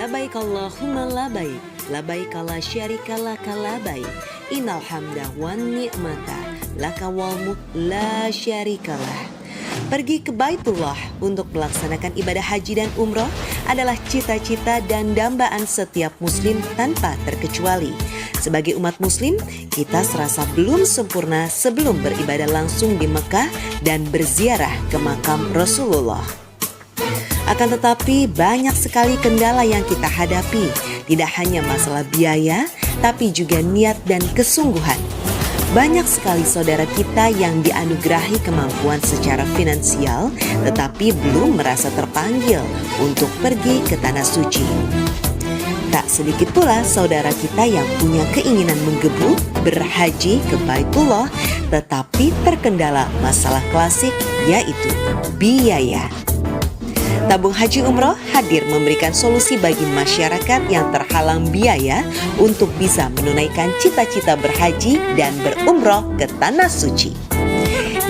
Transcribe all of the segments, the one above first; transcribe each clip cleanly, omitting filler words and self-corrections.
Labaik Allahumma labaik, labaik la syarika laka labaik, innal hamda wan ni'mata laka wal mulk la syarikalah. Pergi ke Baitullah untuk melaksanakan ibadah haji dan umroh adalah cita-cita dan dambaan setiap muslim tanpa terkecuali. Sebagai umat muslim, kita serasa belum sempurna sebelum beribadah langsung di Mekah dan berziarah ke makam Rasulullah. Akan tetapi banyak sekali kendala yang kita hadapi, tidak hanya masalah biaya, tapi juga niat dan kesungguhan. Banyak sekali saudara kita yang dianugerahi kemampuan secara finansial, tetapi belum merasa terpanggil untuk pergi ke Tanah Suci. Tak sedikit pula saudara kita yang punya keinginan menggebu berhaji ke Baitullah, tetapi terkendala masalah klasik yaitu biaya. Tabung Haji Umroh hadir memberikan solusi bagi masyarakat yang terhalang biaya untuk bisa menunaikan cita-cita berhaji dan berumroh ke Tanah Suci,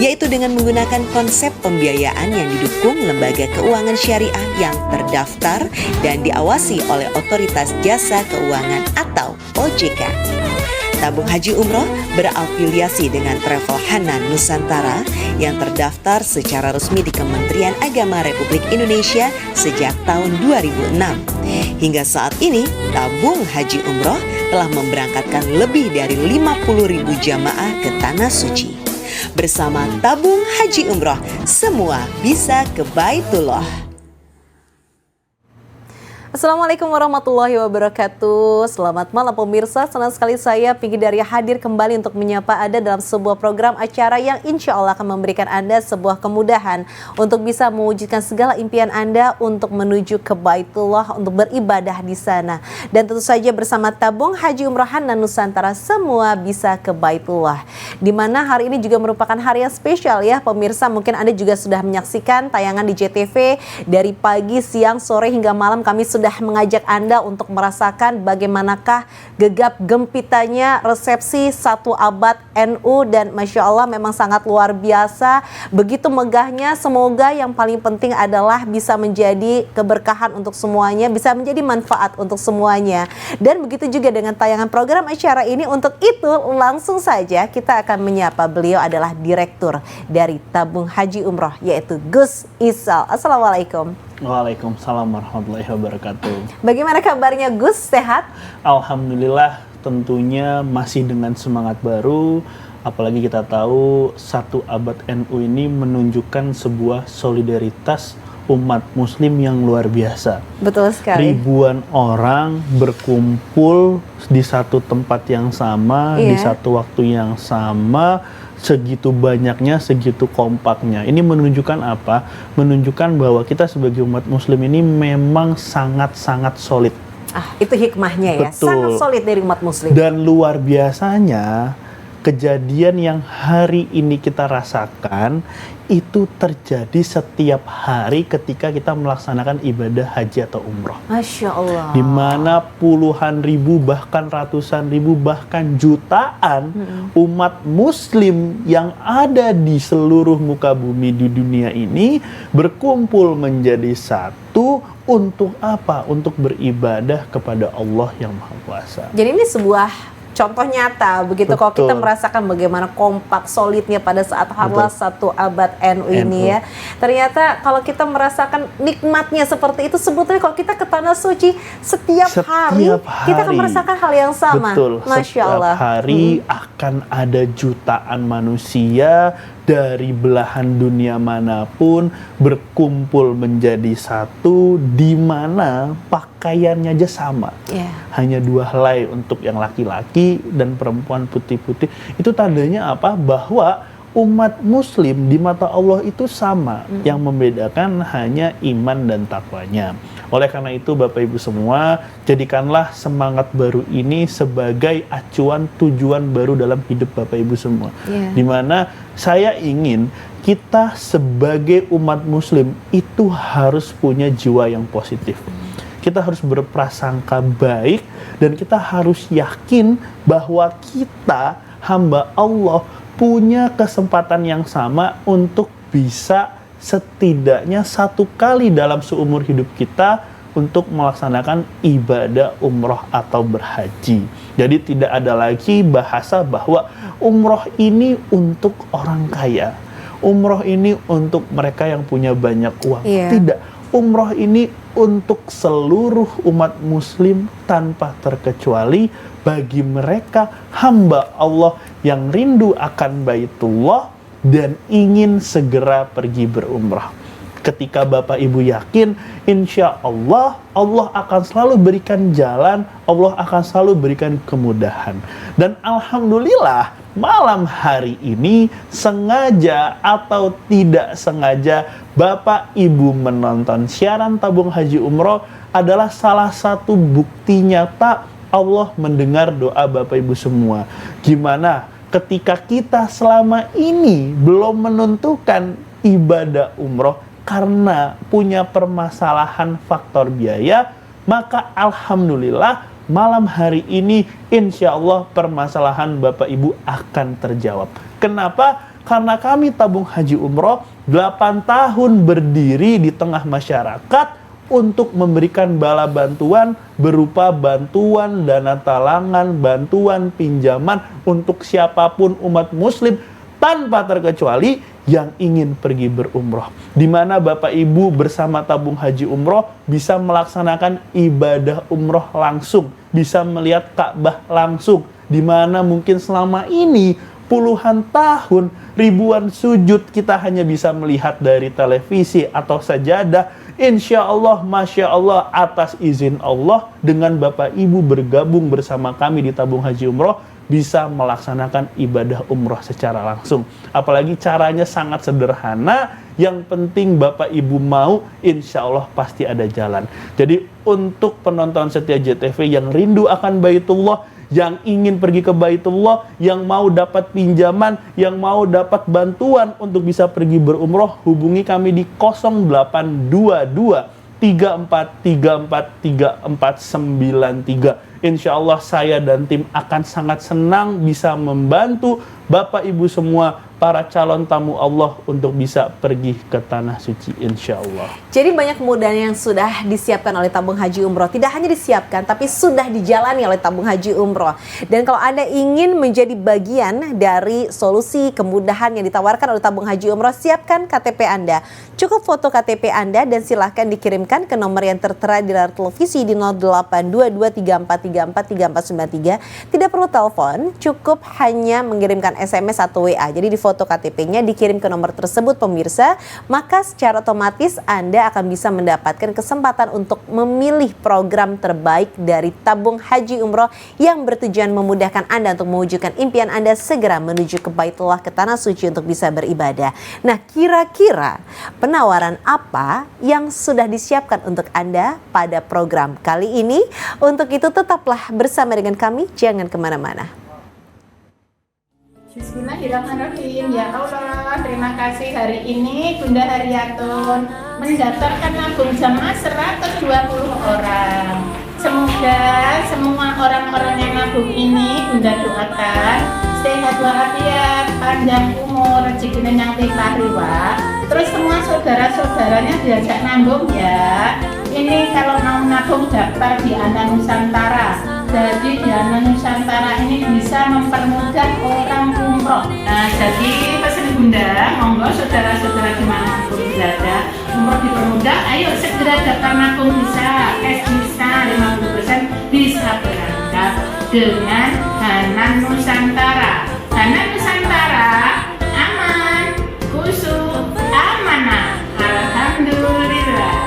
yaitu dengan menggunakan konsep pembiayaan yang didukung lembaga keuangan syariah yang terdaftar dan diawasi oleh Otoritas Jasa Keuangan atau OJK. Tabung Haji Umroh berafiliasi dengan Travel Hanan Nusantara yang terdaftar secara resmi di Kementerian Agama Republik Indonesia sejak tahun 2006. Hingga saat ini, Tabung Haji Umroh telah memberangkatkan lebih dari 50.000 jamaah ke Tanah Suci. Bersama Tabung Haji Umroh, semua bisa ke Baitullah. Assalamualaikum warahmatullahi wabarakatuh. Selamat malam pemirsa, senang sekali saya Pinky Daria hadir kembali untuk menyapa Anda dalam sebuah program acara yang insya Allah akan memberikan Anda sebuah kemudahan untuk bisa mewujudkan segala impian Anda untuk menuju ke Baitullah, untuk beribadah di sana. Dan tentu saja bersama Tabung Haji Umroh Hanan Nusantara, semua bisa ke Baitullah. Dimana hari ini juga merupakan hari yang spesial ya pemirsa. Mungkin Anda juga sudah menyaksikan tayangan di JTV dari pagi, siang, sore hingga malam. Kami sudah mengajak Anda untuk merasakan bagaimanakah gegap gempitanya resepsi 1 abad NU, dan Masya Allah memang sangat luar biasa, begitu megahnya. Semoga yang paling penting adalah bisa menjadi keberkahan untuk semuanya, bisa menjadi manfaat untuk semuanya. Dan begitu juga dengan tayangan program acara ini. Untuk itu langsung saja kita akan menyapa beliau adalah Direktur dari Tabung Haji Umroh, yaitu Gus Isal. Assalamualaikum. Waalaikumsalam warahmatullahi wabarakatuh. Bagaimana kabarnya Gus? Sehat? Alhamdulillah, tentunya masih dengan semangat baru. Apalagi kita tahu 1 abad NU ini menunjukkan sebuah solidaritas umat muslim yang luar biasa. Betul sekali. Ribuan orang berkumpul di satu tempat yang sama, di satu waktu yang sama. Segitu banyaknya, segitu kompaknya. Ini menunjukkan apa? Menunjukkan bahwa kita sebagai umat muslim ini memang sangat-sangat solid. Itu hikmahnya ya. Betul. Sangat solid dari umat muslim. Dan luar biasanya, kejadian yang hari ini kita rasakan itu terjadi setiap hari ketika kita melaksanakan ibadah haji atau umroh. Masya Allah. Di mana puluhan ribu, bahkan ratusan ribu, bahkan jutaan umat muslim yang ada di seluruh muka bumi di dunia ini berkumpul menjadi satu. Untuk apa? Untuk beribadah kepada Allah yang Maha Kuasa. Jadi ini sebuah contoh nyata begitu. Kalau kita merasakan bagaimana kompak solidnya pada saat halal 1 abad NU ini ya. Ternyata kalau kita merasakan nikmatnya seperti itu, sebetulnya kalau kita ke Tanah Suci setiap hari kita akan merasakan hal yang sama. Betul. Masya Allah. Setiap hari akan ada jutaan manusia dari belahan dunia manapun berkumpul menjadi satu, di mana pakaiannya aja sama. Hanya 2 helai untuk yang laki-laki dan perempuan putih-putih. Itu tandanya apa? Bahwa umat muslim di mata Allah itu sama. Yang membedakan hanya iman dan takwanya. Oleh karena itu Bapak Ibu semua, jadikanlah semangat baru ini sebagai acuan tujuan baru dalam hidup Bapak Ibu semua. Dimana saya ingin kita sebagai umat muslim itu harus punya jiwa yang positif. Kita harus berprasangka baik dan kita harus yakin bahwa kita hamba Allah punya kesempatan yang sama untuk bisa setidaknya 1 kali dalam seumur hidup kita untuk melaksanakan ibadah umroh atau berhaji. Jadi tidak ada lagi bahasa bahwa umroh ini untuk orang kaya, umroh ini untuk mereka yang punya banyak uang. Tidak, umroh ini untuk seluruh umat muslim tanpa terkecuali bagi mereka hamba Allah yang rindu akan Baitullah dan ingin segera pergi berumrah. Ketika Bapak Ibu yakin, insya Allah, Allah akan selalu berikan jalan, Allah akan selalu berikan kemudahan. Dan Alhamdulillah, malam hari ini, sengaja atau tidak sengaja, Bapak Ibu menonton siaran tabung haji umroh adalah salah satu bukti nyata Allah mendengar doa Bapak Ibu semua. Gimana ketika kita selama ini belum menentukan ibadah umroh, karena punya permasalahan faktor biaya, maka Alhamdulillah malam hari ini insya Allah permasalahan Bapak Ibu akan terjawab. Kenapa? Karena kami tabung haji umroh 8 tahun berdiri di tengah masyarakat untuk memberikan bala bantuan berupa bantuan dana talangan, bantuan pinjaman untuk siapapun umat muslim tanpa terkecuali yang ingin pergi berumroh, di mana Bapak Ibu bersama tabung haji umroh bisa melaksanakan ibadah umroh langsung, bisa melihat Ka'bah langsung, di mana mungkin selama ini puluhan tahun, ribuan sujud kita hanya bisa melihat dari televisi atau sajadah. Insya Allah, Masya Allah, atas izin Allah, dengan Bapak Ibu bergabung bersama kami di tabung haji umroh, bisa melaksanakan ibadah umroh secara langsung. Apalagi caranya sangat sederhana, yang penting Bapak Ibu mau, insya Allah pasti ada jalan. Jadi untuk penonton setia JTV yang rindu akan Baitullah, yang ingin pergi ke Baitullah, yang mau dapat pinjaman, yang mau dapat bantuan untuk bisa pergi berumroh, hubungi kami di 0822 34343493. Insya Allah saya dan tim akan sangat senang bisa membantu Bapak Ibu semua, para calon tamu Allah, untuk bisa pergi ke Tanah Suci insya Allah. Jadi banyak kemudahan yang sudah disiapkan oleh tabung haji umroh. Tidak hanya disiapkan, tapi sudah dijalani oleh tabung haji umroh. Dan kalau Anda ingin menjadi bagian dari solusi kemudahan yang ditawarkan oleh tabung haji umroh, siapkan KTP Anda. Cukup foto KTP Anda dan silahkan dikirimkan ke nomor yang tertera di layar televisi di 082234343493. Tidak perlu telepon, cukup hanya mengirimkan SMS atau WA. Jadi di foto KTP-nya dikirim ke nomor tersebut pemirsa, maka secara otomatis Anda akan bisa mendapatkan kesempatan untuk memilih program terbaik dari tabung haji umroh yang bertujuan memudahkan Anda untuk mewujudkan impian Anda segera menuju ke Baitullah, ke Tanah Suci untuk bisa beribadah. Nah, kira-kira penawaran apa yang sudah disiapkan untuk Anda pada program kali ini? Untuk itu tetaplah bersama dengan kami, jangan kemana-mana. Bismillahirrahmanirrahim. Ya Allah, terima kasih hari ini Bunda Haryatun mendaftarkan nabung jamaah 120 orang. Semoga semua orang-orang yang nabung ini Bunda doakan sehat walafiat, panjang umur, rezekinya yang limpah ruah. Terus semua saudara-saudaranya diajak nabung ya. Ini kalau mau nabung daftar di Anda Nusantara. Jadi Dana Nusantara ini bisa mempermudah orang umroh. Nah, jadi pesan Bunda, monggo saudara-saudara dimanapun berada, umroh dipermudah. Ayo segera daftar nabung, bisa cash, bisa 50%, bisa berangkat dengan Dana Nusantara. Dana Nusantara aman, khusus, amanah. Alhamdulillah.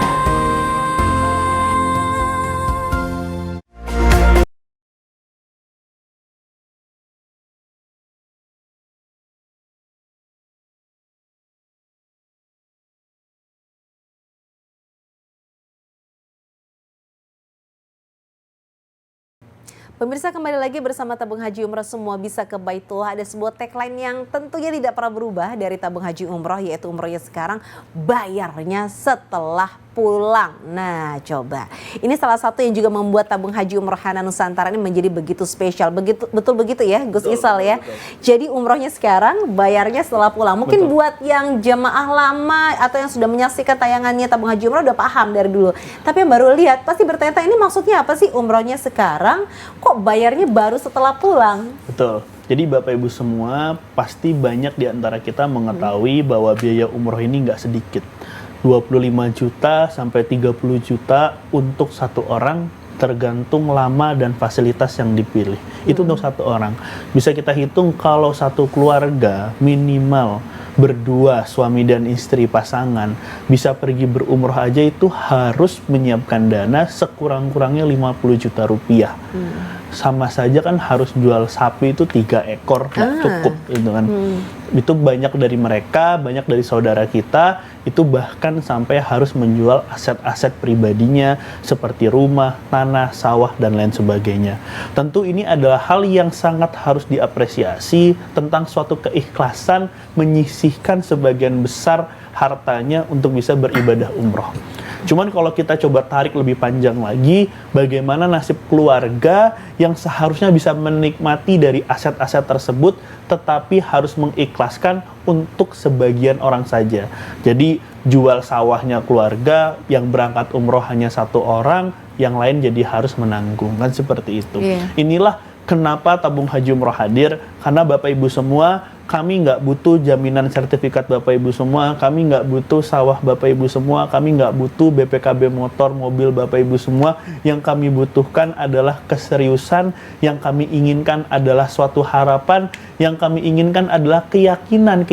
Pemirsa, kembali lagi bersama tabung haji umroh, semua bisa ke Baitullah. Ada sebuah tagline yang tentunya tidak pernah berubah dari tabung haji umroh, yaitu umrohnya sekarang, bayarnya setelah pulang. Nah, coba. Ini salah satu yang juga membuat tabung haji umroh Hana Nusantara ini menjadi begitu spesial. Betul begitu ya, Gus Isal ya. Betul. Jadi umrohnya sekarang, bayarnya setelah pulang. Mungkin buat yang jemaah lama atau yang sudah menyaksikan tayangannya tabung haji umroh udah paham dari dulu. Tapi yang baru lihat pasti bertanya, ini maksudnya apa sih umrohnya sekarang? Kok bayarnya baru setelah pulang? Betul. Jadi Bapak Ibu semua pasti banyak di antara kita mengetahui bahwa biaya umroh ini nggak sedikit. 25 juta sampai 30 juta untuk satu orang, tergantung lama dan fasilitas yang dipilih. Itu untuk satu orang. Bisa kita hitung kalau satu keluarga minimal berdua, suami dan istri pasangan, bisa pergi berumroh aja itu harus menyiapkan dana sekurang-kurangnya 50 juta rupiah. Sama saja kan harus jual sapi itu 3 ekor, nggak cukup gitu kan. Itu banyak dari mereka, banyak dari saudara kita, itu bahkan sampai harus menjual aset-aset pribadinya seperti rumah, tanah, sawah, dan lain sebagainya. Tentu ini adalah hal yang sangat harus diapresiasi tentang suatu keikhlasan menyisihkan sebagian besar hartanya untuk bisa beribadah umroh. Cuman kalau kita coba tarik lebih panjang lagi, bagaimana nasib keluarga yang seharusnya bisa menikmati dari aset-aset tersebut, tetapi harus mengikhlaskan untuk sebagian orang saja. Jadi jual sawahnya keluarga, yang berangkat umroh hanya satu orang, yang lain jadi harus menanggung, kan seperti itu. Inilah kenapa tabung haji umroh hadir, karena Bapak Ibu semua, kami nggak butuh jaminan sertifikat Bapak Ibu semua, kami nggak butuh sawah Bapak Ibu semua, kami nggak butuh BPKB motor, mobil Bapak Ibu semua. Yang kami butuhkan adalah keseriusan, yang kami inginkan adalah suatu harapan, yang kami inginkan adalah keyakinan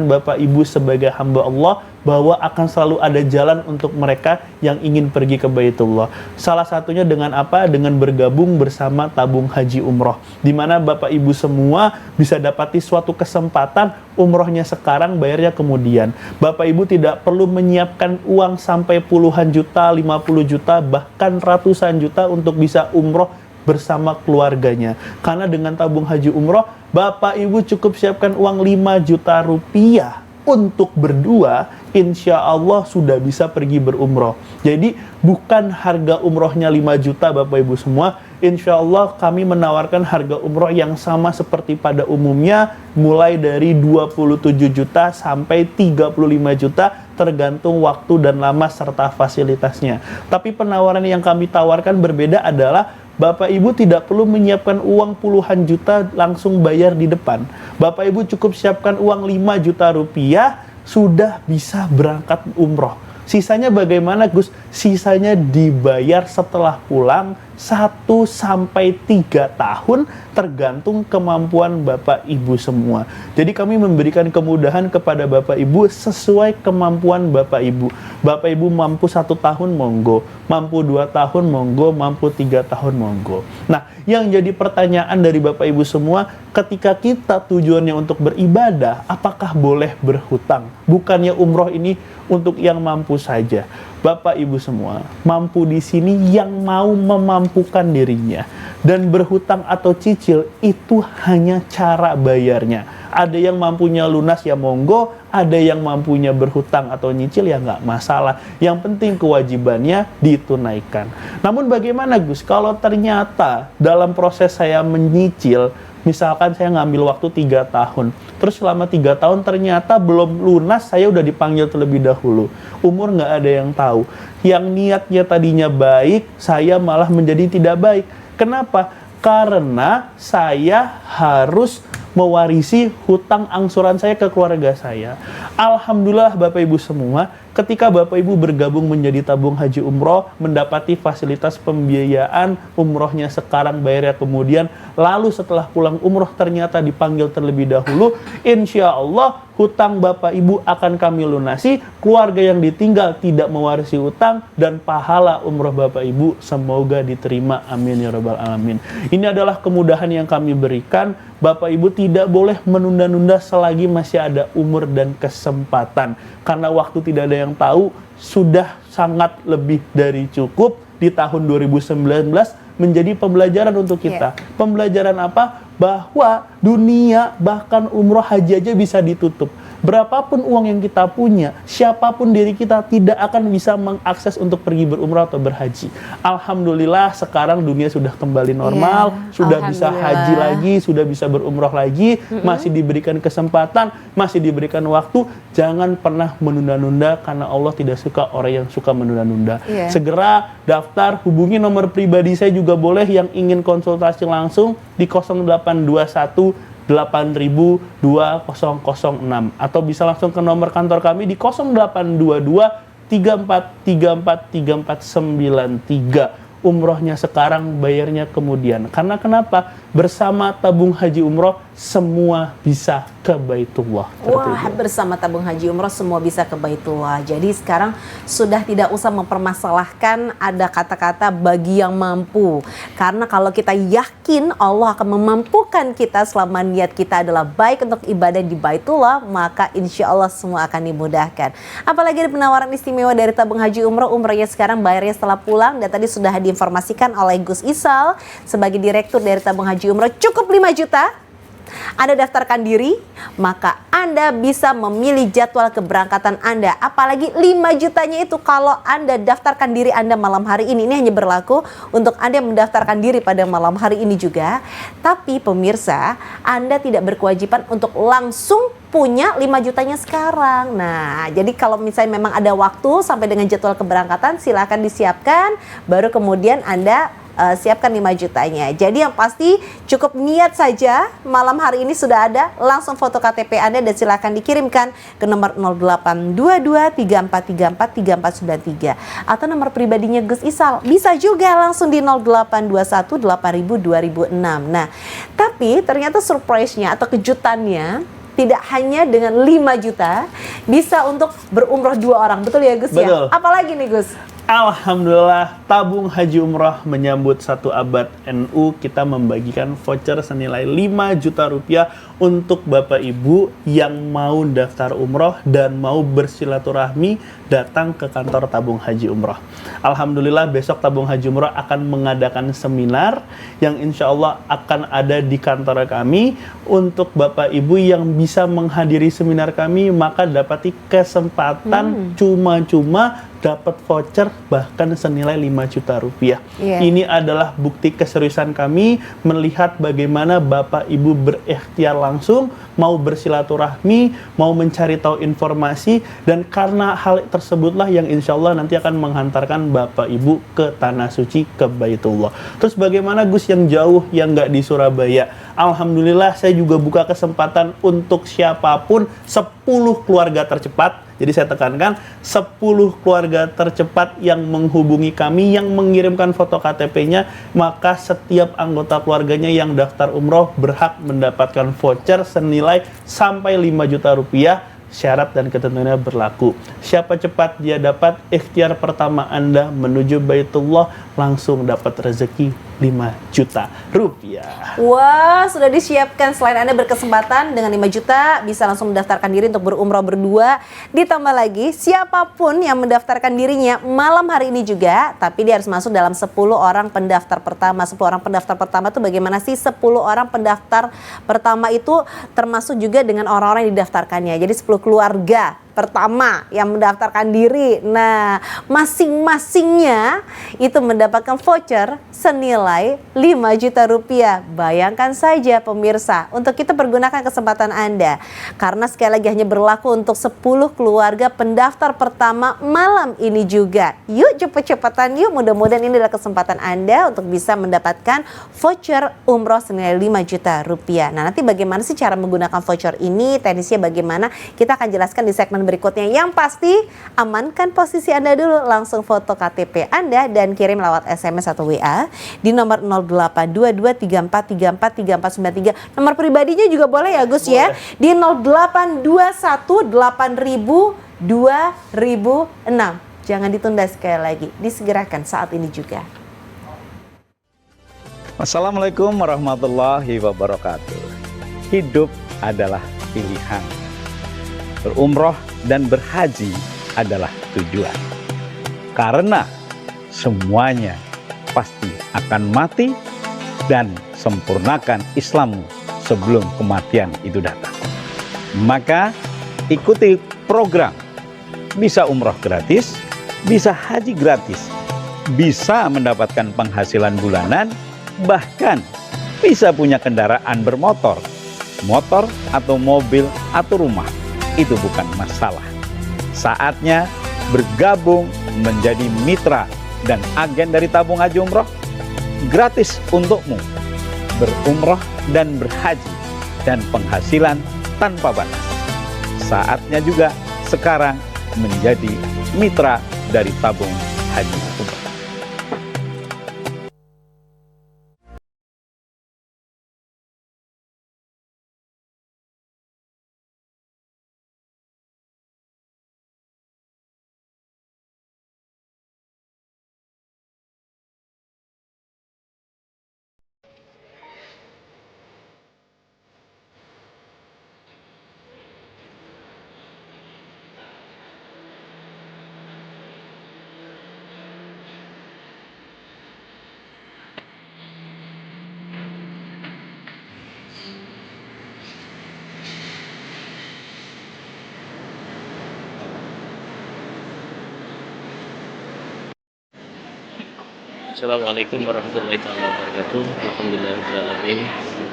Bapak Ibu sebagai hamba Allah, bahwa akan selalu ada jalan untuk mereka yang ingin pergi ke Baitullah. Salah satunya dengan apa? Dengan bergabung bersama tabung haji umroh, di mana Bapak Ibu semua bisa dapati suatu kesempatan umrohnya sekarang, bayarnya kemudian. Bapak Ibu tidak perlu menyiapkan uang sampai puluhan juta, 50 juta, bahkan ratusan juta untuk bisa umroh bersama keluarganya. Karena dengan tabung haji umroh, Bapak Ibu cukup siapkan uang 5 juta rupiah untuk berdua, insya Allah sudah bisa pergi berumroh. Jadi bukan harga umrohnya 5 juta Bapak Ibu semua, insya Allah kami menawarkan harga umroh yang sama seperti pada umumnya, mulai dari 27 juta sampai 35 juta, tergantung waktu dan lama serta fasilitasnya. Tapi penawaran yang kami tawarkan berbeda adalah Bapak Ibu tidak perlu menyiapkan uang puluhan juta langsung bayar di depan. Bapak Ibu cukup siapkan uang 5 juta rupiah, sudah bisa berangkat umroh. Sisanya bagaimana Gus? Sisanya dibayar setelah pulang 1 sampai 3 tahun, tergantung kemampuan Bapak Ibu semua. Jadi kami memberikan kemudahan kepada Bapak Ibu sesuai kemampuan Bapak Ibu. Bapak Ibu mampu 1 tahun monggo, mampu 2 tahun monggo, mampu 3 tahun monggo. Nah, yang jadi pertanyaan dari Bapak Ibu semua, ketika kita tujuannya untuk beribadah, apakah boleh berhutang? Bukannya umroh ini untuk yang mampu saja. Bapak Ibu semua, mampu di sini yang mau memampukan dirinya. Dan berhutang atau cicil itu hanya cara bayarnya. Ada yang mampunya lunas ya monggo, ada yang mampunya berhutang atau nyicil ya nggak masalah. Yang penting kewajibannya ditunaikan. Namun bagaimana Gus, kalau ternyata dalam proses saya menyicil, misalkan saya ngambil waktu 3 tahun, terus selama 3 tahun ternyata belum lunas, saya udah dipanggil terlebih dahulu. Umur nggak ada yang tahu. Yang niatnya tadinya baik, saya malah menjadi tidak baik. Kenapa? Karena saya harus mewarisi hutang angsuran saya ke keluarga saya. Alhamdulillah Bapak Ibu semua, ketika Bapak Ibu bergabung menjadi tabung haji umroh, mendapati fasilitas pembiayaan umrohnya sekarang, bayarnya kemudian, lalu setelah pulang umroh ternyata dipanggil terlebih dahulu, insya Allah hutang Bapak Ibu akan kami lunasi, keluarga yang ditinggal tidak mewarisi hutang, dan pahala umroh Bapak Ibu semoga diterima, amin ya rabbal alamin. Ini adalah kemudahan yang kami berikan. Bapak Ibu tidak boleh menunda-nunda selagi masih ada umur dan kesempatan, karena waktu tidak ada yang tahu. Sudah sangat lebih dari cukup di tahun 2019 menjadi pembelajaran untuk kita. Pembelajaran apa? Bahwa dunia bahkan umroh haji aja bisa ditutup. Berapapun uang yang kita punya, siapapun diri kita tidak akan bisa mengakses untuk pergi berumrah atau berhaji. Alhamdulillah sekarang dunia sudah kembali normal, sudah bisa haji lagi, sudah bisa berumrah lagi, masih diberikan kesempatan, masih diberikan waktu. Jangan pernah menunda-nunda karena Allah tidak suka orang yang suka menunda-nunda. Segera daftar, hubungi nomor pribadi saya juga boleh yang ingin konsultasi langsung di 0821 8000 2006 atau bisa langsung ke nomor kantor kami di 0822 3434 3493. Umrohnya sekarang, bayarnya kemudian. Karena kenapa? Bersama tabung haji umroh semua bisa ke Baitullah. Wah, bersama tabung haji umroh semua bisa ke Baitullah. Jadi sekarang sudah tidak usah mempermasalahkan ada kata-kata bagi yang mampu. Karena kalau kita yakin Allah akan memampukan kita selama niat kita adalah baik untuk ibadah di Baitullah, maka insya Allah semua akan dimudahkan. Apalagi ada penawaran istimewa dari tabung haji umroh. Umrohnya sekarang bayarnya setelah pulang, dan tadi sudah diinformasikan oleh Gus Isal sebagai direktur dari tabung haji umroh, cukup 5 juta. Anda daftarkan diri, maka Anda bisa memilih jadwal keberangkatan Anda. Apalagi 5 jutanya itu kalau Anda daftarkan diri Anda malam hari ini. Ini hanya berlaku untuk Anda yang mendaftarkan diri pada malam hari ini juga. Tapi pemirsa, Anda tidak berkewajiban untuk langsung punya 5 jutanya sekarang. Nah, jadi kalau misalnya memang ada waktu sampai dengan jadwal keberangkatan, silakan disiapkan, baru kemudian Anda siapkan 5 jutanya. Jadi yang pasti cukup niat saja, malam hari ini sudah ada, langsung foto KTP Anda dan silakan dikirimkan ke nomor 0822 3434 3493 atau nomor pribadinya Gus Isal. Bisa juga langsung di 0821 8000 2006. Nah, tapi ternyata surprise-nya atau kejutannya tidak hanya dengan 5 juta, bisa untuk berumroh 2 orang. Betul ya Gus? Betul. Ya? Apalagi nih Gus? Alhamdulillah, tabung haji umrah menyambut 1 abad NU. Kita membagikan voucher senilai 5 juta rupiah untuk Bapak Ibu yang mau daftar umroh dan mau bersilaturahmi datang ke kantor tabung haji umrah. Alhamdulillah besok tabung haji umrah akan mengadakan seminar yang insya Allah akan ada di kantor kami. Untuk Bapak Ibu yang bisa menghadiri seminar kami, maka dapati kesempatan cuma-cuma dapat voucher bahkan senilai 5 juta rupiah. Ini adalah bukti keseriusan kami melihat bagaimana Bapak Ibu berikhtiar langsung mau bersilaturahmi, mau mencari tahu informasi, dan karena hal tersebutlah yang insya Allah nanti akan menghantarkan Bapak Ibu ke Tanah Suci, ke Baitullah. Terus bagaimana Gus yang jauh, yang nggak di Surabaya? Alhamdulillah saya juga buka kesempatan untuk siapapun 10 keluarga tercepat. Jadi saya tekankan 10 keluarga tercepat yang menghubungi kami, yang mengirimkan foto KTP-nya, maka setiap anggota keluarganya yang daftar umroh berhak mendapatkan voucher senilai sampai 5 juta rupiah. Syarat dan ketentuannya berlaku. Siapa cepat dia dapat, ikhtiar pertama Anda menuju Baitullah langsung dapat rezeki 5 juta rupiah. Wah, sudah disiapkan. Selain Anda berkesempatan dengan 5 juta, bisa langsung mendaftarkan diri untuk berumrah berdua. Ditambah lagi, siapapun yang mendaftarkan dirinya malam hari ini juga, tapi dia harus masuk dalam 10 orang pendaftar pertama. 10 orang pendaftar pertama itu bagaimana sih? 10 orang pendaftar pertama itu termasuk juga dengan orang-orang yang didaftarkannya. Jadi 10 keluarga pertama yang mendaftarkan diri. Nah, masing-masingnya itu mendapatkan voucher senilai 5 juta rupiah. Bayangkan saja pemirsa, untuk kita pergunakan kesempatan Anda. Karena sekali lagi hanya berlaku untuk 10 keluarga pendaftar pertama malam ini juga. Yuk cepet-cepetan yuk, mudah-mudahan ini adalah kesempatan Anda untuk bisa mendapatkan voucher umroh senilai 5 juta rupiah. Nah, nanti bagaimana sih cara menggunakan voucher ini, teknisnya bagaimana, kita akan jelaskan di segmen berikutnya. Yang pasti amankan posisi Anda dulu, langsung foto KTP Anda dan kirim lewat SMS atau WA di nomor 082234343493. Nomor pribadinya juga boleh ya Gus ya, di 0821 8000 2006. Jangan ditunda, sekali lagi disegerakan saat ini juga. Assalamualaikum warahmatullahi wabarakatuh. Hidup adalah pilihan. Berumroh dan berhaji adalah tujuan. Karena semuanya pasti akan mati, dan sempurnakan Islammu sebelum kematian itu datang. Maka ikuti program. Bisa umroh gratis, bisa haji gratis, bisa mendapatkan penghasilan bulanan, bahkan bisa punya kendaraan bermotor, motor atau mobil atau rumah. Itu bukan masalah. Saatnya bergabung menjadi mitra dan agen dari tabung haji umroh. Gratis untukmu berumroh dan berhaji dan penghasilan tanpa batas. Saatnya juga sekarang menjadi mitra dari tabung haji umroh. Assalamualaikum warahmatullahi wabarakatuh. Alhamdulillahirrahmanirrahim.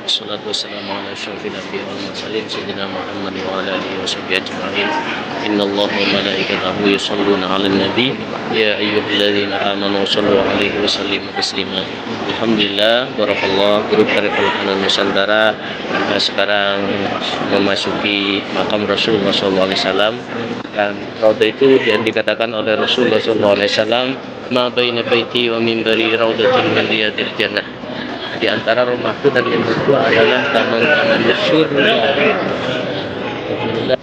Wassalatu wassalamu ala asyrafil anbiya'i wal mursalin sayyidina Muhammad wa ala alihi washabbihi ajma'in. Innallaha wa malaikatahu yusholluna 'alan nabi ya ayyuhalladzina amanu shallu 'alaihi wa sallimu taslima. Alhamdulillah, barakallah, grup Karifan Nusantara sekarang memasuki makam Rasulullah SAW. Dan raudhah itu yang dikatakan oleh Rasulullah SAW, ma baina baiti wa minbari raudatun min riyadil jannah. Di antara rumahku dan mimbarku adalah taman-taman surga. Alhamdulillah.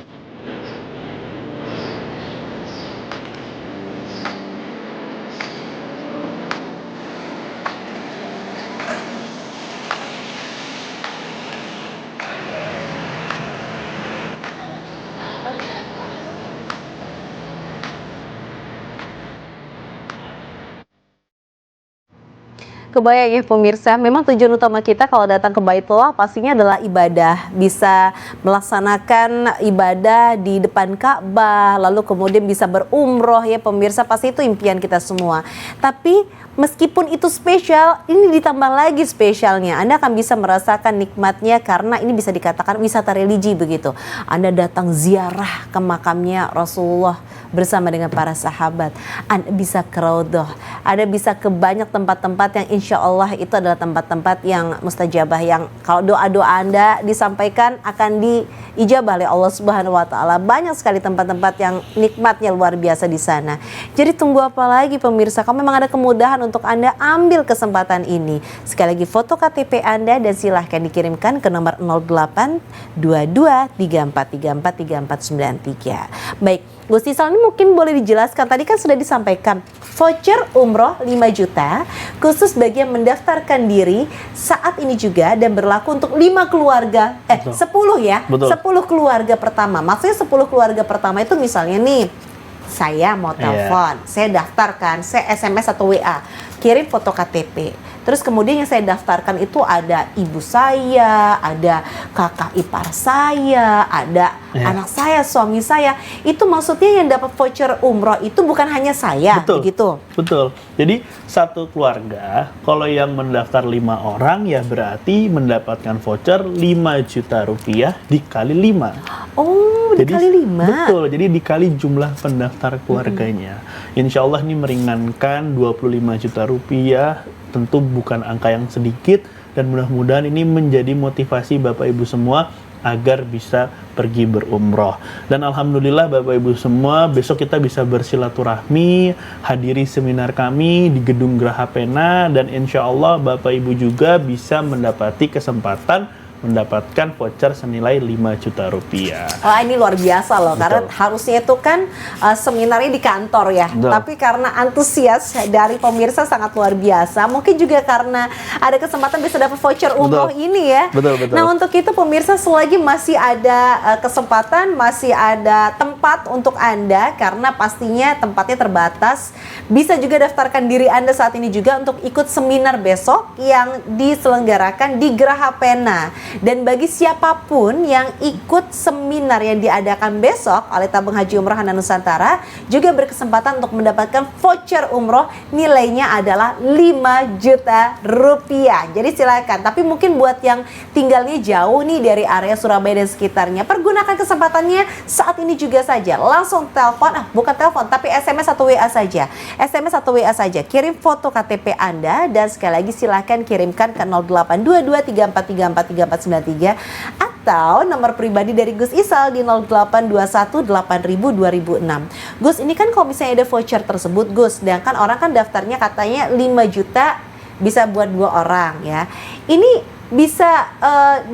Kebayang ya pemirsa, memang tujuan utama kita kalau datang ke Baitullah pastinya adalah ibadah, bisa melaksanakan ibadah di depan Ka'bah, lalu kemudian bisa berumroh ya pemirsa, pasti itu impian kita semua. Tapi meskipun itu spesial, ini ditambah lagi spesialnya. Anda akan bisa merasakan nikmatnya karena ini bisa dikatakan wisata religi begitu. Anda datang ziarah ke makamnya Rasulullah bersama dengan para sahabat. Anda bisa ke Raudhah, Anda bisa ke banyak tempat-tempat yang insya Allah itu adalah tempat-tempat yang mustajabah, yang kalau doa-doa Anda disampaikan akan diijabah oleh Allah Subhanahu wa taala. Banyak sekali tempat-tempat yang nikmatnya luar biasa di sana. Jadi tunggu apa lagi pemirsa? Kalau memang ada kemudahan untuk Anda, ambil kesempatan ini. Sekali lagi foto KTP Anda dan silahkan dikirimkan ke nomor 082234343493. Baik, Gus Isal, ini mungkin boleh dijelaskan, tadi kan sudah disampaikan voucher umroh 5 juta khusus bagi yang mendaftarkan diri saat ini juga dan berlaku untuk 5 keluarga, 10 ya. Betul. 10 keluarga pertama. Maksudnya 10 keluarga pertama itu misalnya nih, saya mau telepon, saya daftarkan, saya SMS atau WA, kirim foto KTP. Terus kemudian yang saya daftarkan itu ada ibu saya, ada kakak ipar saya, ada anak saya, suami saya. Itu maksudnya yang dapat voucher umroh itu bukan hanya saya, begitu? Betul. Jadi satu keluarga, kalau yang mendaftar 5 orang ya berarti mendapatkan voucher 5 juta rupiah dikali 5. Oh, jadi, dikali 5? Betul, jadi dikali jumlah pendaftar keluarganya. Insya Allah ini meringankan 25 juta rupiah, tentu bukan angka yang sedikit, dan mudah-mudahan ini menjadi motivasi Bapak Ibu semua agar bisa pergi berumroh. Dan alhamdulillah Bapak Ibu semua, besok kita bisa bersilaturahmi, hadiri seminar kami di Gedung Geraha Pena, dan insya Allah Bapak Ibu juga bisa mendapati kesempatan mendapatkan voucher senilai 5 juta rupiah. Wah, ini luar biasa loh. Betul. Karena harusnya itu kan seminarnya di kantor ya. Betul. Tapi karena antusias dari pemirsa sangat luar biasa. Mungkin juga karena ada kesempatan bisa dapat voucher umroh ini ya. Betul. Nah, untuk itu pemirsa, selagi masih ada kesempatan, masih ada tempat untuk Anda, karena pastinya tempatnya terbatas. Bisa juga daftarkan diri Anda saat ini juga untuk ikut seminar besok yang diselenggarakan di Geraha Pena. Dan bagi siapapun yang ikut seminar yang diadakan besok oleh Tabung Haji Umroh Hanan Nusantara juga berkesempatan untuk mendapatkan voucher umroh nilainya adalah 5 juta rupiah. Jadi silakan. Tapi mungkin buat yang tinggalnya jauh nih dari area Surabaya dan sekitarnya, pergunakan kesempatannya saat ini juga saja. Langsung telepon, bukan telepon tapi SMS atau WA saja. SMS atau WA saja. Kirim foto KTP Anda dan sekali lagi silakan kirimkan ke 082234343493 atau nomor pribadi dari Gus Isal di 082180002006. Gus, ini kan kalau misalnya ada voucher tersebut Gus, sedangkan orang kan daftarnya katanya 5 juta bisa buat 2 orang ya. Ini bisa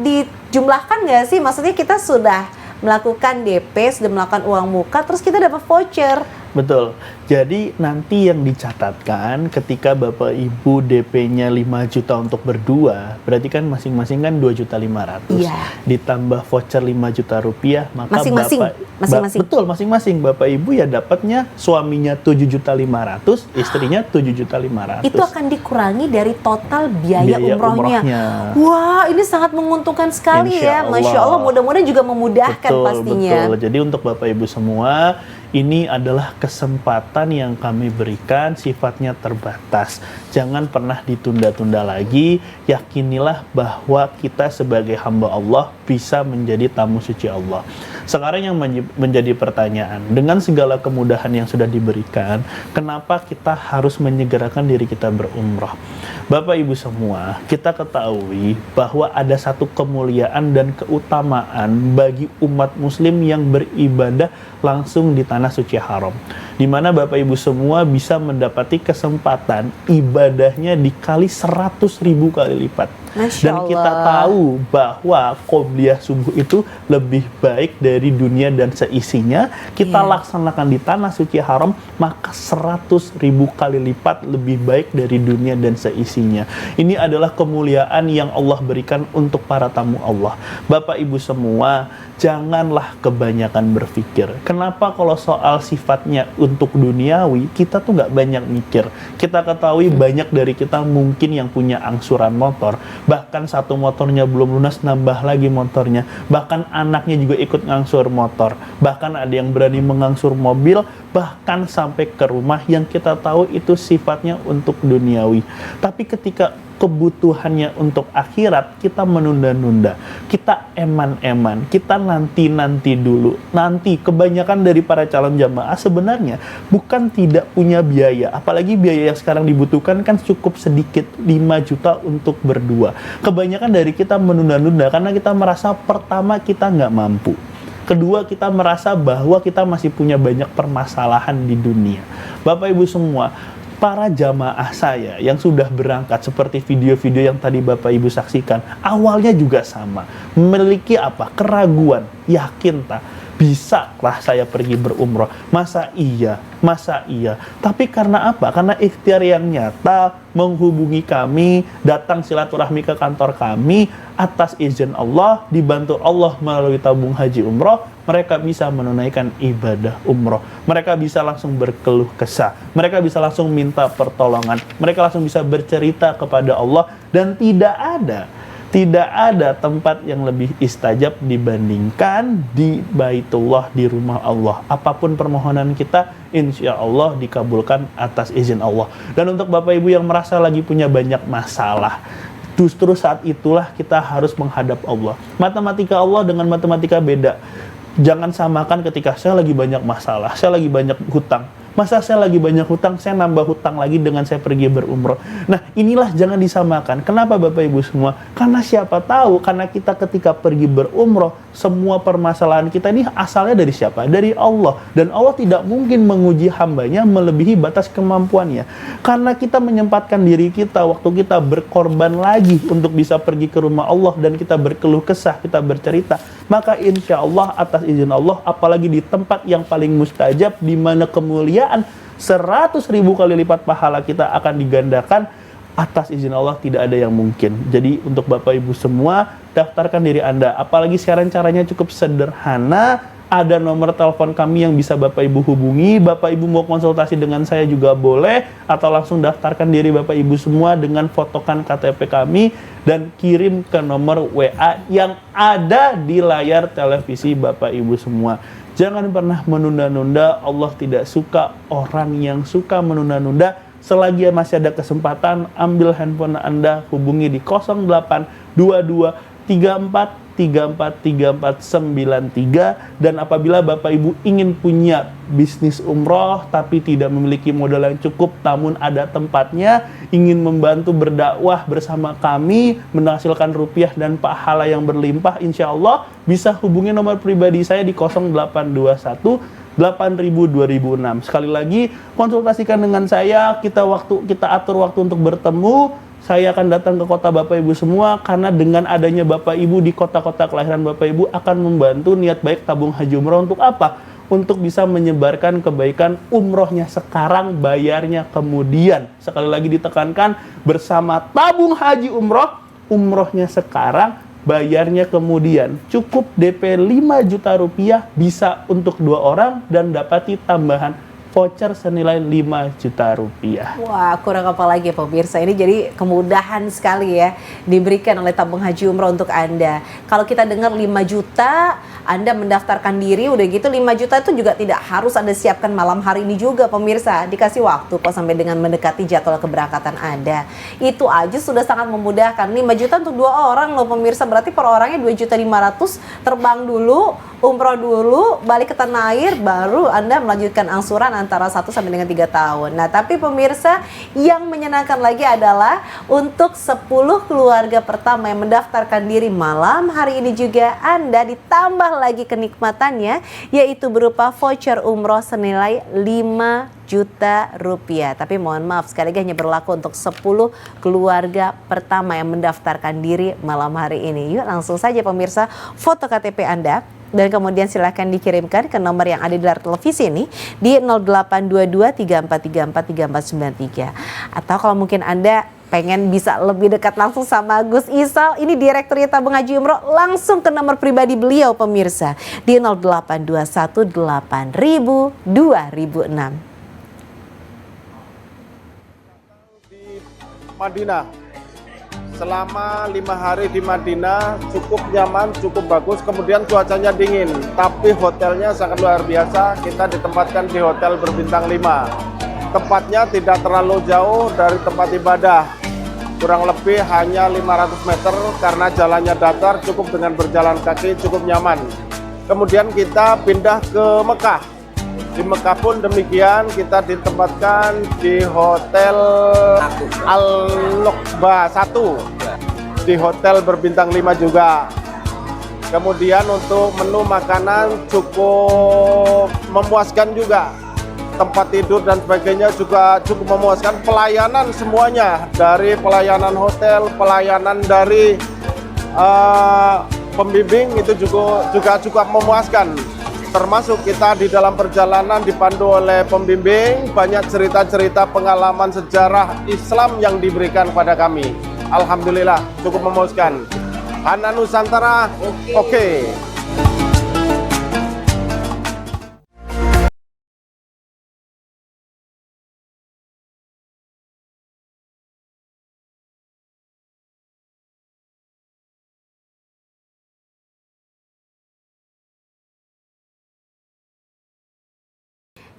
dijumlahkan nggak sih? Maksudnya kita sudah melakukan DP, sudah melakukan uang muka, terus kita dapat voucher. Betul. Jadi nanti yang dicatatkan ketika Bapak Ibu DP-nya 5 juta untuk berdua, berarti kan masing-masing kan 2.500.000. Iya. Ditambah voucher 5 juta rupiah, maka Masing-masing. Masing-masing. betul, masing-masing. Bapak Ibu ya dapatnya suaminya 7.500.000, istrinya 7.500.000. Itu akan dikurangi dari total biaya umrohnya. Wah, ini sangat menguntungkan sekali ya. Masya Allah, mudah-mudahan juga memudahkan pastinya. Betul. Jadi untuk Bapak Ibu semua, ini adalah kesempatan yang kami berikan, sifatnya terbatas. Jangan pernah ditunda-tunda lagi. Yakinilah bahwa kita sebagai hamba Allah bisa menjadi tamu suci Allah. Sekarang yang menjadi pertanyaan, dengan segala kemudahan yang sudah diberikan, kenapa kita harus menyegerakan diri kita berumrah? Bapak Ibu semua, kita ketahui bahwa ada satu kemuliaan dan keutamaan bagi umat muslim yang beribadah langsung di tanah suci haram, di mana Bapak Ibu semua bisa mendapati kesempatan ibadahnya dikali 100.000 kali lipat. Masya Dan kita Allah. tahu bahwa qobliyah subuh itu lebih baik dari dunia dan seisinya. Kita laksanakan di tanah suci haram, maka 100.000 kali lipat lebih baik dari dunia dan seisinya. Ini adalah kemuliaan yang Allah berikan untuk para tamu Allah. Bapak Ibu semua, janganlah kebanyakan berpikir. Kenapa kalau soal sifatnya untuk duniawi, kita tuh nggak banyak mikir. Kita ketahui banyak dari kita mungkin yang punya angsuran motor, bahkan satu motornya belum lunas, nambah lagi motornya. Bahkan anaknya juga ikut ngangsur motor. Bahkan ada yang berani mengangsur mobil, bahkan sampai ke rumah yang kita tahu itu sifatnya untuk duniawi. Tapi ketika kebutuhannya untuk akhirat, kita menunda-nunda, kita eman-eman, kita nanti-nanti dulu. Nanti kebanyakan dari para calon jamaah sebenarnya bukan tidak punya biaya, apalagi biaya yang sekarang dibutuhkan kan cukup sedikit, 5 juta untuk berdua. Kebanyakan dari kita menunda-nunda karena kita merasa pertama kita nggak mampu, kedua kita merasa bahwa kita masih punya banyak permasalahan di dunia. Bapak Ibu semua, para jamaah saya yang sudah berangkat seperti video-video yang tadi Bapak Ibu saksikan, awalnya juga sama, memiliki apa? Keraguan, yakin tak? Bisa lah saya pergi berumrah, masa iya? Tapi karena apa? Karena ikhtiar yang nyata, menghubungi kami, datang silaturahmi ke kantor kami, atas izin Allah, dibantu Allah melalui tabung haji umroh, mereka bisa menunaikan ibadah umroh. Mereka bisa langsung berkeluh kesah, mereka bisa langsung minta pertolongan, mereka langsung bisa bercerita kepada Allah, dan tidak ada tempat yang lebih istajab dibandingkan di Baitullah, di rumah Allah. Apapun permohonan kita, insya Allah dikabulkan atas izin Allah. Dan untuk Bapak Ibu yang merasa lagi punya banyak masalah, justru saat itulah kita harus menghadap Allah. Matematika Allah dengan matematika beda. Jangan samakan ketika saya lagi banyak masalah, saya lagi banyak hutang. Masa saya lagi banyak hutang, saya nambah hutang lagi dengan saya pergi berumroh. Nah, inilah jangan disamakan. Kenapa Bapak Ibu semua? Karena siapa tahu, karena kita ketika pergi berumroh, semua permasalahan kita ini asalnya dari siapa? Dari Allah. Dan Allah tidak mungkin menguji hambanya melebihi batas kemampuannya. Karena kita menyempatkan diri kita, waktu kita berkorban lagi untuk bisa pergi ke rumah Allah, dan kita berkeluh kesah, kita bercerita, maka insya Allah atas izin Allah, apalagi di tempat yang paling mustajab, di mana kemuliaan 100.000 kali lipat pahala kita akan digandakan, atas izin Allah tidak ada yang mungkin. Jadi untuk Bapak Ibu semua, daftarkan diri Anda. Apalagi sekarang caranya cukup sederhana, ada nomor telepon kami yang bisa Bapak Ibu hubungi. Bapak Ibu mau konsultasi dengan saya juga boleh, atau langsung daftarkan diri Bapak Ibu semua dengan fotokan KTP kami dan kirim ke nomor WA yang ada di layar televisi Bapak Ibu semua. Jangan pernah menunda-nunda, Allah tidak suka orang yang suka menunda-nunda. Selagi masih ada kesempatan, ambil handphone Anda, hubungi di 0822 34343493, dan apabila Bapak Ibu ingin punya bisnis umroh tapi tidak memiliki modal yang cukup namun ada tempatnya, ingin membantu berdakwah bersama kami menghasilkan rupiah dan pahala yang berlimpah, insya Allah bisa hubungi nomor pribadi saya di 0821 8000 2006. Sekali lagi konsultasikan dengan saya, kita atur waktu untuk bertemu. Saya akan datang ke kota Bapak Ibu semua, karena dengan adanya Bapak Ibu di kota-kota kelahiran Bapak Ibu akan membantu niat baik tabung haji umroh untuk apa? Untuk bisa menyebarkan kebaikan umrohnya sekarang, bayarnya kemudian. Sekali lagi ditekankan, bersama tabung haji umroh, umrohnya sekarang, bayarnya kemudian. Cukup DP 5 juta rupiah, bisa untuk 2 orang dan dapati tambahan voucher senilai 5 juta rupiah. Wah, kurang apa lagi pemirsa, ini jadi kemudahan sekali ya diberikan oleh tabung haji umroh untuk Anda. Kalau kita dengar 5 juta, Anda mendaftarkan diri, udah gitu 5 juta itu juga tidak harus Anda siapkan malam hari ini juga pemirsa. Dikasih waktu kok sampai dengan mendekati jadwal keberangkatan Anda. Itu aja sudah sangat memudahkan. 5 juta untuk 2 orang loh pemirsa, berarti per orangnya 2.500.000, terbang dulu, umroh dulu, balik ke tanah air, baru Anda melanjutkan angsuran antara 1 sampai dengan 3 tahun. Nah, tapi pemirsa, yang menyenangkan lagi adalah untuk 10 keluarga pertama yang mendaftarkan diri malam hari ini juga Anda ditambah lagi kenikmatannya, yaitu berupa voucher umroh senilai 5 juta rupiah. Tapi mohon maaf, sekali lagi hanya berlaku untuk 10 keluarga pertama yang mendaftarkan diri malam hari ini. Yuk langsung saja pemirsa, foto KTP Anda dan kemudian silahkan dikirimkan ke nomor yang ada di layar televisi ini di 082234343493. Atau kalau mungkin Anda pengen bisa lebih dekat langsung sama Gus Isal, ini Direkturnya Tabung Haji Umroh, langsung ke nomor pribadi beliau pemirsa di 08218000 2006. Madinah. Selama 5 hari di Madinah cukup nyaman, cukup bagus, kemudian cuacanya dingin, tapi hotelnya sangat luar biasa. Kita ditempatkan di hotel berbintang 5. Tempatnya tidak terlalu jauh dari tempat ibadah, kurang lebih hanya 500 meter karena jalannya datar, cukup dengan berjalan kaki, cukup nyaman. Kemudian kita pindah ke Mekah. Di Mekah pun demikian, kita ditempatkan di Hotel Al-Nuqba 1, di hotel berbintang 5 juga. Kemudian untuk menu makanan cukup memuaskan juga, tempat tidur dan sebagainya juga cukup memuaskan. Pelayanan semuanya, dari pelayanan hotel, pelayanan dari pembimbing itu juga cukup memuaskan. Termasuk kita di dalam perjalanan dipandu oleh pembimbing, banyak cerita-cerita pengalaman sejarah Islam yang diberikan kepada kami. Alhamdulillah cukup memuaskan. Hana Nusantara, oke.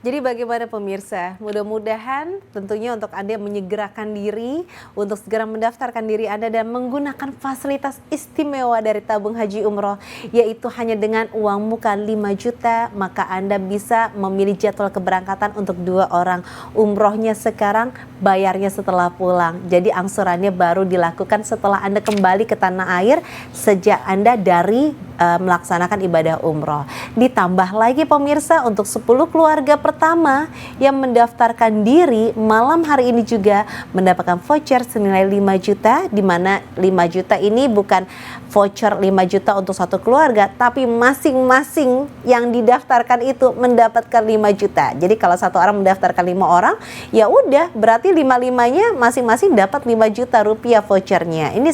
Jadi bagaimana pemirsa? Mudah-mudahan tentunya untuk Anda yang menyegerakan diri untuk segera mendaftarkan diri Anda dan menggunakan fasilitas istimewa dari tabung haji umroh, yaitu hanya dengan uang muka 5 juta, maka Anda bisa memilih jadwal keberangkatan untuk 2 orang. Umrohnya sekarang, bayarnya setelah pulang. Jadi angsurannya baru dilakukan setelah Anda kembali ke tanah air sejak Anda dari melaksanakan ibadah umroh. Ditambah lagi pemirsa, untuk 10 keluarga pertama yang mendaftarkan diri malam hari ini juga mendapatkan voucher senilai 5 juta, di mana 5 juta ini bukan voucher 5 juta untuk satu keluarga, tapi masing-masing yang didaftarkan itu mendapatkan 5 juta. Jadi kalau satu orang mendaftarkan 5 orang, ya udah berarti 5-5-nya masing-masing dapat 5 juta rupiah vouchernya. Ini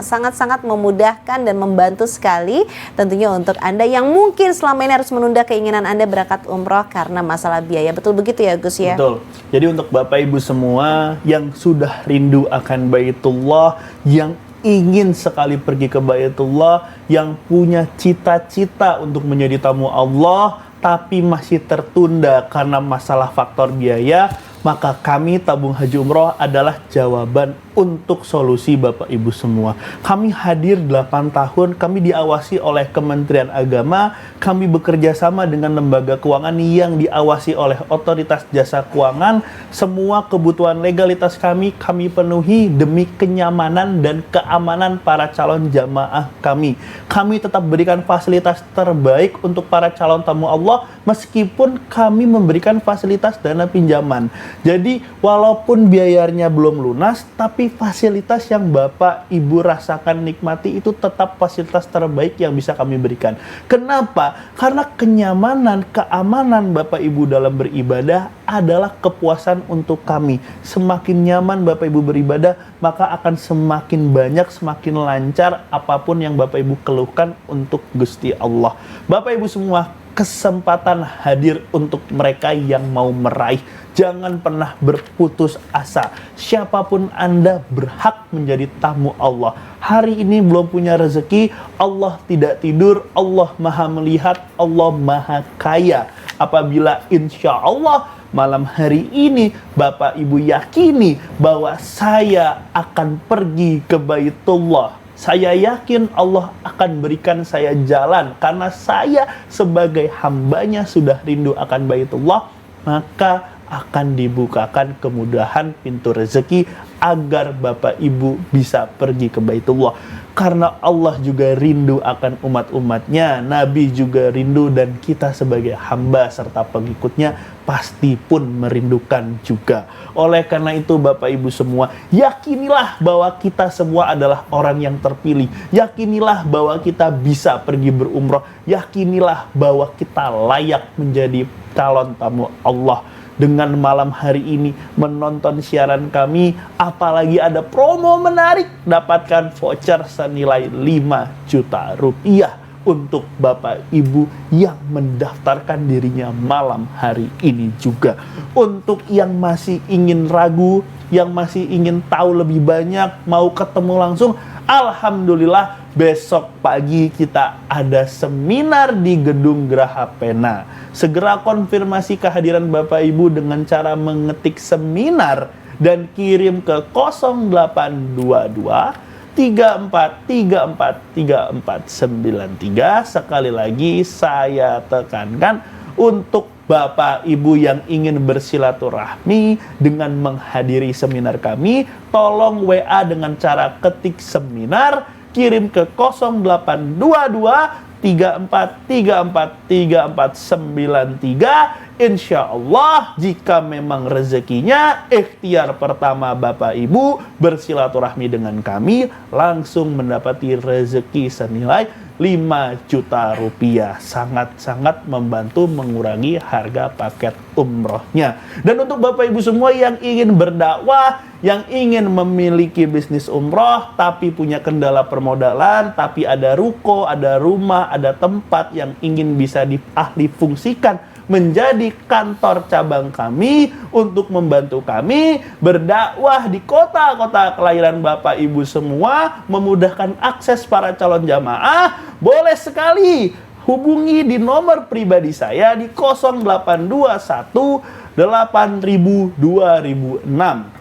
sangat memudahkan dan membantu sekali tentunya untuk Anda yang mungkin selama ini harus menunda keinginan Anda berangkat umroh karena masalah biaya. Betul begitu ya Gus ya? Betul. Jadi untuk Bapak Ibu semua yang sudah rindu akan Baitullah, yang ingin sekali pergi ke Baitullah, yang punya cita-cita untuk menjadi tamu Allah tapi masih tertunda karena masalah faktor biaya, maka kami Tabung Haji Umroh adalah jawaban untuk solusi Bapak Ibu semua. Kami hadir 8 tahun, kami diawasi oleh Kementerian Agama, kami bekerja sama dengan lembaga keuangan yang diawasi oleh Otoritas Jasa Keuangan. Semua kebutuhan legalitas kami penuhi demi kenyamanan dan keamanan para calon jamaah kami. Kami tetap berikan fasilitas terbaik untuk para calon tamu Allah, meskipun kami memberikan fasilitas dana pinjaman. Jadi walaupun biayanya belum lunas, tapi fasilitas yang Bapak Ibu rasakan nikmati itu tetap fasilitas terbaik yang bisa kami berikan. Kenapa? Karena kenyamanan, keamanan Bapak Ibu dalam beribadah adalah kepuasan untuk kami. Semakin nyaman Bapak Ibu beribadah, maka akan semakin banyak, semakin lancar apapun yang Bapak Ibu keluhkan untuk Gusti Allah. Bapak Ibu semua, kesempatan hadir untuk mereka yang mau meraih. Jangan pernah berputus asa. Siapapun Anda berhak menjadi tamu Allah. Hari ini belum punya rezeki, Allah tidak tidur, Allah maha melihat, Allah maha kaya. Apabila insya Allah malam hari ini Bapak Ibu yakini bahwa saya akan pergi ke Baitullah, saya yakin Allah akan berikan saya jalan karena saya sebagai hambanya sudah rindu akan Baitullah, maka akan dibukakan kemudahan pintu rezeki agar Bapak Ibu bisa pergi ke Baitullah. Karena Allah juga rindu akan umat-umatnya, Nabi juga rindu, dan kita sebagai hamba serta pengikutnya pasti pun merindukan juga. Oleh karena itu Bapak Ibu semua, yakinilah bahwa kita semua adalah orang yang terpilih. Yakinilah bahwa kita bisa pergi berumroh. Yakinilah bahwa kita layak menjadi calon tamu Allah. Dengan malam hari ini menonton siaran kami, apalagi ada promo menarik, dapatkan voucher senilai 5 juta rupiah untuk Bapak Ibu yang mendaftarkan dirinya malam hari ini juga. Untuk yang masih ingin ragu, yang masih ingin tahu lebih banyak, mau ketemu langsung, alhamdulillah besok pagi kita ada seminar di Gedung Graha Pena. Segera konfirmasi kehadiran Bapak Ibu dengan cara mengetik seminar dan kirim ke 0822 34343493. Sekali lagi saya tekankan, untuk Bapak Ibu yang ingin bersilaturahmi dengan menghadiri seminar kami, tolong WA dengan cara ketik seminar, kirim ke 0822 34343493. Insya Allah jika memang rezekinya, ikhtiar pertama Bapak Ibu bersilaturahmi dengan kami, langsung mendapati rezeki senilai 5 juta rupiah. Sangat-sangat membantu mengurangi harga paket umrohnya. Dan untuk Bapak Ibu semua yang ingin berdakwah, yang ingin memiliki bisnis umroh tapi punya kendala permodalan, tapi ada ruko, ada rumah, ada tempat yang ingin bisa diahli fungsikan menjadi kantor cabang kami untuk membantu kami berdakwah di kota-kota kelahiran Bapak Ibu semua, memudahkan akses para calon jamaah, boleh sekali hubungi di nomor pribadi saya di 0821 8000 2006.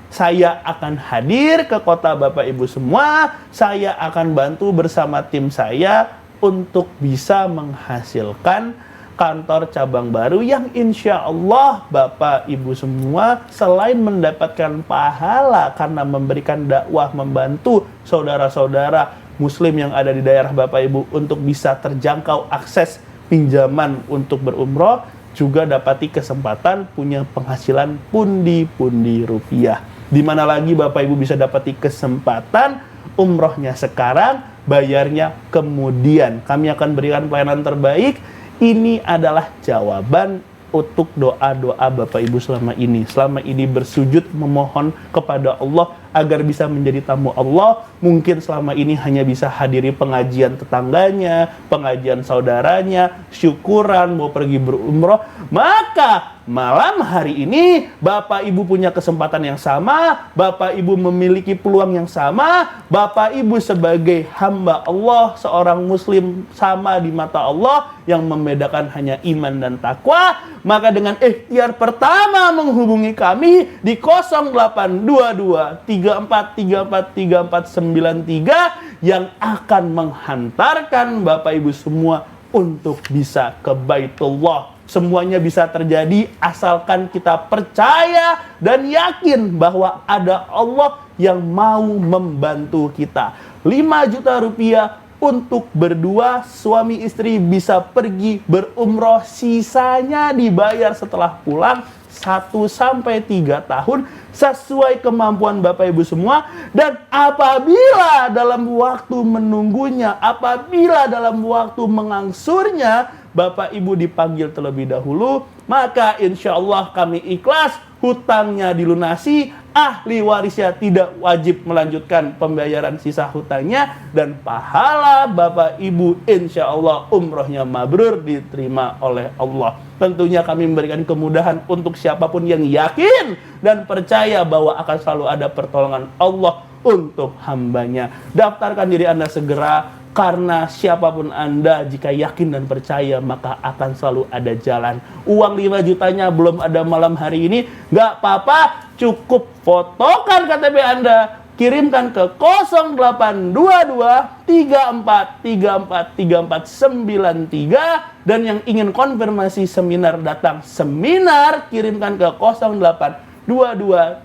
Saya akan hadir ke kota Bapak Ibu semua. Saya akan bantu bersama tim saya untuk bisa menghasilkan kantor cabang baru yang insya Allah Bapak Ibu semua selain mendapatkan pahala karena memberikan dakwah, membantu saudara-saudara Muslim yang ada di daerah Bapak Ibu untuk bisa terjangkau akses pinjaman untuk berumroh, juga dapati kesempatan punya penghasilan pundi-pundi rupiah. Di mana lagi Bapak Ibu bisa dapati kesempatan umrohnya sekarang, bayarnya kemudian. Kami akan berikan pelayanan terbaik. Ini adalah jawaban untuk doa-doa Bapak Ibu selama ini. Selama ini bersujud memohon kepada Allah agar bisa menjadi tamu Allah. Mungkin selama ini hanya bisa hadiri pengajian tetangganya, pengajian saudaranya, syukuran, mau pergi berumroh. Maka malam hari ini Bapak Ibu punya kesempatan yang sama, Bapak Ibu memiliki peluang yang sama, Bapak Ibu sebagai hamba Allah, seorang muslim sama di mata Allah, yang membedakan hanya iman dan takwa. Maka dengan ikhtiar pertama menghubungi kami di 0822 3434 3493 yang akan menghantarkan Bapak Ibu semua untuk bisa ke Baitullah. Semuanya bisa terjadi asalkan kita percaya dan yakin bahwa ada Allah yang mau membantu kita. 5 juta rupiah untuk berdua suami istri bisa pergi berumroh, sisanya dibayar setelah pulang 1 sampai 3 tahun sesuai kemampuan Bapak Ibu semua. Dan apabila dalam waktu menunggunya, apabila dalam waktu mengangsurnya Bapak Ibu dipanggil terlebih dahulu, maka insya Allah kami ikhlas, hutangnya dilunasi, ahli warisnya tidak wajib melanjutkan pembayaran sisa hutangnya, dan pahala Bapak Ibu insya Allah umrohnya mabrur, diterima oleh Allah. Tentunya kami memberikan kemudahan untuk siapapun yang yakin dan percaya bahwa akan selalu ada pertolongan Allah untuk hambanya. Daftarkan diri Anda segera, karena siapapun Anda jika yakin dan percaya maka akan selalu ada jalan. Uang 5 jutanya belum ada malam hari ini, nggak apa-apa, cukup fotokan KTP Anda, kirimkan ke 0822 3434 3493. Dan yang ingin konfirmasi seminar datang seminar, kirimkan ke 0822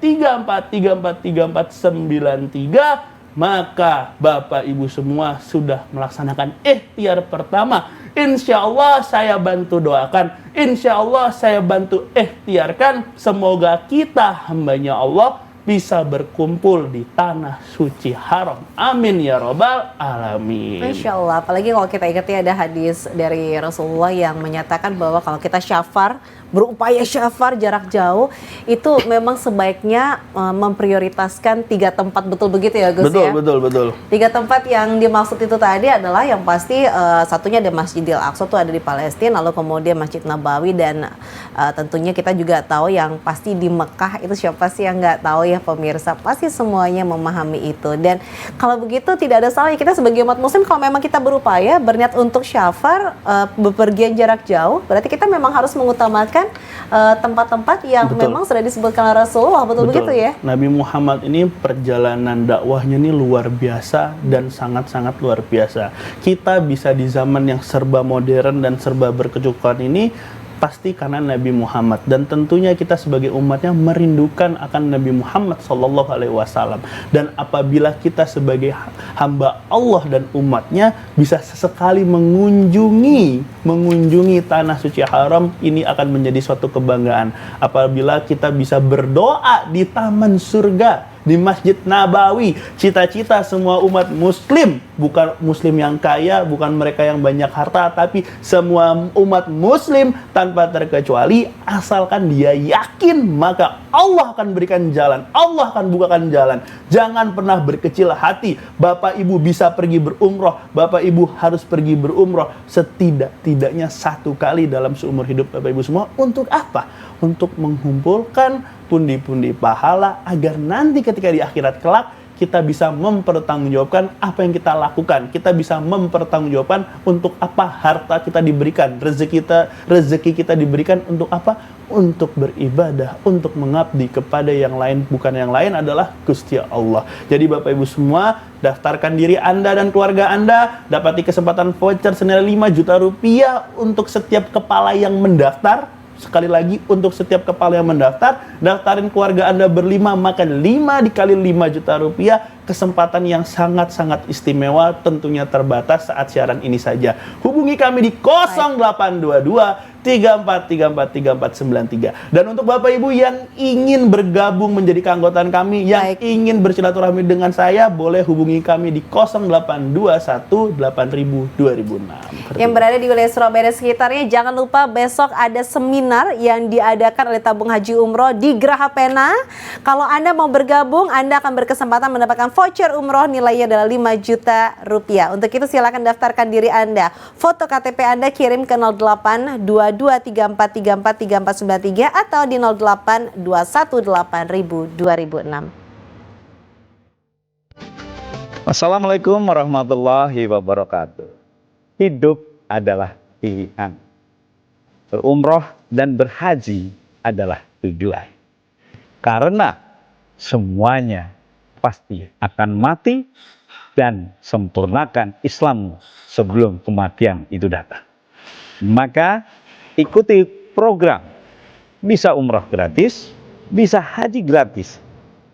3434 3493. Maka Bapak Ibu semua sudah melaksanakan ikhtiar pertama. Insya Allah saya bantu doakan, insya Allah saya bantu ikhtiarkan. Semoga kita hambanya Allah bisa berkumpul di tanah suci haram. Amin ya robbal alamin. Masya Allah, apalagi kalau kita ingatnya ada hadis dari Rasulullah yang menyatakan bahwa kalau kita syafar, berupaya syafar jarak jauh, itu memang sebaiknya memprioritaskan 3 tempat, betul begitu ya Gus? Betul, ya? betul. 3 tempat yang dimaksud itu tadi adalah yang pasti satunya ada Masjidil Aqsa, itu ada di Palestina, lalu kemudian Masjid Nabawi, dan tentunya kita juga tahu yang pasti di Mekah. Itu siapa sih yang nggak tahu ya pemirsa, pasti semuanya memahami itu. Dan kalau begitu tidak ada salahnya kita sebagai umat muslim kalau memang kita berupaya berniat untuk syafar, bepergian jarak jauh, berarti kita memang harus mengutamakan tempat-tempat yang Betul. memang sudah disebutkan oleh Rasulullah, betul begitu ya? Nabi Muhammad ini perjalanan dakwahnya ini luar biasa dan sangat-sangat luar biasa. Kita bisa di zaman yang serba modern dan serba berkecukupan ini pasti karena Nabi Muhammad, dan tentunya kita sebagai umatnya merindukan akan Nabi Muhammad SAW. Dan apabila kita sebagai hamba Allah dan umatnya bisa sesekali mengunjungi tanah suci haram, ini akan menjadi suatu kebanggaan. Apabila kita bisa berdoa di taman surga, di Masjid Nabawi, cita-cita semua umat muslim, bukan muslim yang kaya, bukan mereka yang banyak harta, tapi semua umat muslim tanpa terkecuali, asalkan dia yakin, maka Allah akan berikan jalan, Allah akan bukakan jalan. Jangan pernah berkecil hati. Bapak Ibu bisa pergi berumroh, Bapak Ibu harus pergi berumroh setidak-tidaknya 1 kali dalam seumur hidup Bapak Ibu semua. Untuk apa? Untuk mengumpulkan pundi-pundi pahala, agar nanti ketika di akhirat kelak kita bisa mempertanggungjawabkan apa yang kita lakukan. Kita bisa mempertanggungjawabkan untuk apa harta kita diberikan, rezeki kita diberikan untuk apa? Untuk beribadah, untuk mengabdi kepada yang lain, bukan yang lain adalah Gusti Allah. Jadi Bapak Ibu semua, daftarkan diri Anda dan keluarga Anda, dapati kesempatan voucher senilai 5 juta rupiah untuk setiap kepala yang mendaftar. Sekali lagi, untuk setiap kepala yang mendaftar, daftarin keluarga Anda berlima, makan 5 dikali 5 juta rupiah. Kesempatan yang sangat-sangat istimewa, tentunya terbatas saat siaran ini saja. Hubungi kami di 0822 34343493. Dan untuk Bapak Ibu yang ingin bergabung menjadi keanggotaan kami, yang Baik. ingin bersilaturahmi dengan saya, boleh hubungi kami di 0821 8000 2006. Yang berada di wilayah Surabaya dan sekitarnya, jangan lupa besok ada seminar yang diadakan oleh Tabung Haji Umroh di Geraha Pena. Kalau Anda mau bergabung, Anda akan berkesempatan mendapatkan voucher umroh nilainya adalah 5 juta rupiah. Untuk itu silakan daftarkan diri Anda. Foto KTP Anda kirim ke 082234343493 atau di 08218000 2006. Assalamualaikum warahmatullahi wabarakatuh. Hidup adalah pilihan. Berumroh dan berhaji adalah tujuan. Karena semuanya pasti akan mati dan sempurnakan Islammu sebelum kematian itu datang. Maka ikuti program bisa umroh gratis, bisa haji gratis,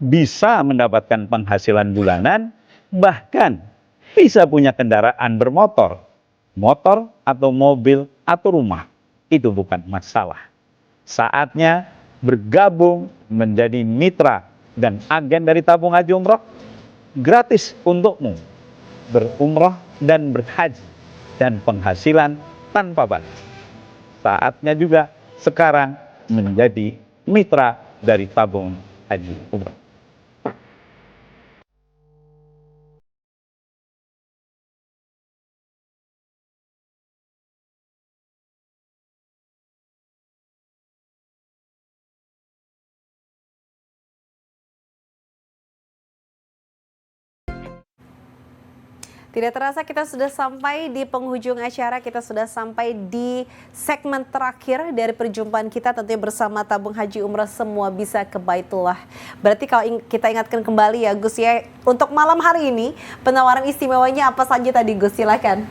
bisa mendapatkan penghasilan bulanan, bahkan bisa punya kendaraan bermotor, motor atau mobil atau rumah. Itu bukan masalah. Saatnya bergabung menjadi mitra dan agen dari Tabung Haji Umroh, gratis untukmu berumroh dan berhaji dan penghasilan tanpa batas. Saatnya juga sekarang menjadi mitra dari Tabung Haji Umroh. Tidak terasa kita sudah sampai di penghujung acara, kita sudah sampai di segmen terakhir dari perjumpaan kita tentunya bersama Tabung Haji Umroh Semua Bisa ke Baitullah. Berarti kalau kita ingatkan kembali ya Gus ya, untuk malam hari ini penawaran istimewanya apa saja tadi Gus, silakan.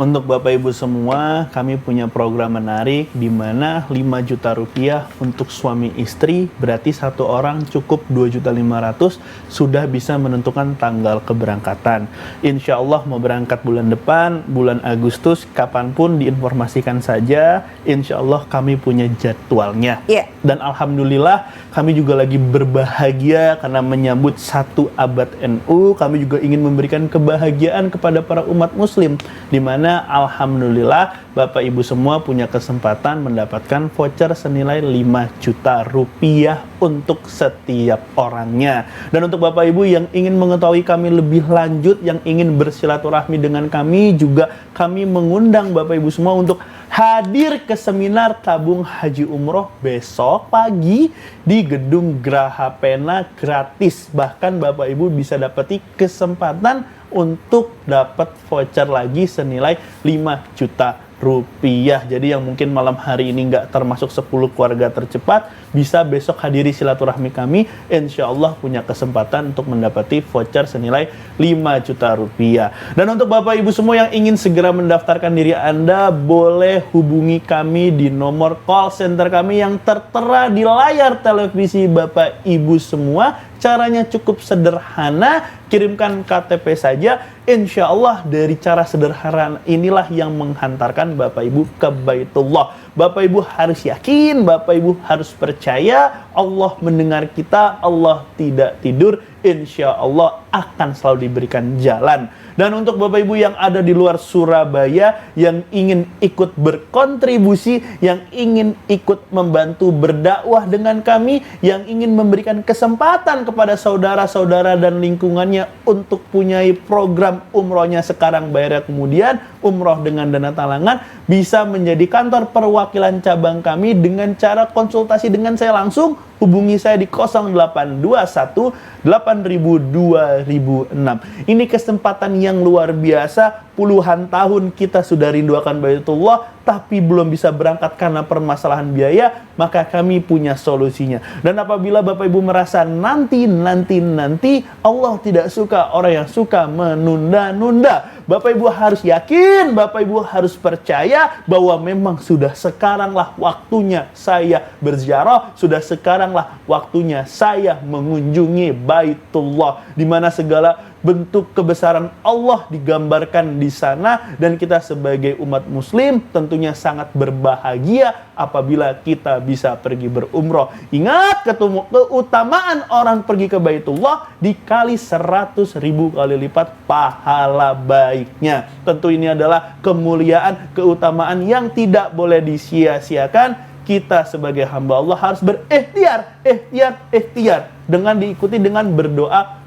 Untuk Bapak Ibu semua, kami punya program menarik di mana 5 juta rupiah untuk suami istri, berarti satu orang cukup 2.500.000 sudah bisa menentukan tanggal keberangkatan. Insya Allah mau berangkat bulan depan, bulan Agustus, kapanpun diinformasikan saja. Insya Allah kami punya jadwalnya. Yeah. Dan Alhamdulillah kami juga lagi berbahagia karena menyambut 1 abad NU. Kami juga ingin memberikan kebahagiaan kepada para umat muslim, di mana Alhamdulillah Bapak Ibu semua punya kesempatan mendapatkan voucher senilai 5 juta rupiah untuk setiap orangnya. Dan untuk Bapak Ibu yang ingin mengetahui kami lebih lanjut, yang ingin bersilaturahmi dengan kami, juga kami mengundang Bapak Ibu semua untuk hadir ke seminar Tabung Haji Umroh besok pagi di Gedung Geraha Pena gratis. Bahkan Bapak Ibu bisa dapati kesempatan untuk dapat voucher lagi senilai 5 juta rupiah. Jadi yang mungkin malam hari ini nggak termasuk 10 keluarga tercepat, bisa besok hadiri silaturahmi kami, insya Allah punya kesempatan untuk mendapati voucher senilai 5 juta rupiah. Dan untuk Bapak Ibu semua yang ingin segera mendaftarkan diri Anda, boleh hubungi kami di nomor call center kami yang tertera di layar televisi Bapak Ibu semua. Caranya cukup sederhana, kirimkan KTP saja. Insya Allah dari cara sederhana inilah yang menghantarkan Bapak Ibu ke Baitullah. Bapak Ibu harus yakin, Bapak Ibu harus percaya Allah mendengar kita, Allah tidak tidur. Insya Allah akan selalu diberikan jalan. Dan untuk Bapak Ibu yang ada di luar Surabaya, yang ingin ikut berkontribusi, yang ingin ikut membantu berdakwah dengan kami, yang ingin memberikan kesempatan kepada saudara-saudara dan lingkungannya untuk punyai program umrohnya sekarang bayarnya kemudian, umroh dengan dana talangan, bisa menjadi kantor perwakilan cabang kami dengan cara konsultasi dengan saya langsung. Hubungi saya di 0821 8000 2006. Ini kesempatan yang luar biasa. Puluhan tahun kita sudah rindu akan Baitullah, tapi belum bisa berangkat karena permasalahan biaya, maka kami punya solusinya. Dan apabila Bapak Ibu merasa nanti Allah tidak suka orang yang suka menunda-nunda, Bapak Ibu harus yakin, Bapak Ibu harus percaya bahwa memang sudah sekaranglah waktunya saya berziarah, sudah sekaranglah waktunya saya mengunjungi Baitullah, di mana segala bentuk kebesaran Allah digambarkan di sana, dan kita sebagai umat muslim tentunya sangat berbahagia apabila kita bisa pergi berumroh. Ingat keutamaan orang pergi ke Baitullah dikali 100.000 kali lipat pahala baiknya. Tentu ini adalah kemuliaan, keutamaan yang tidak boleh disia-siakan. Kita sebagai hamba Allah harus berikhtiar dengan diikuti dengan berdoa.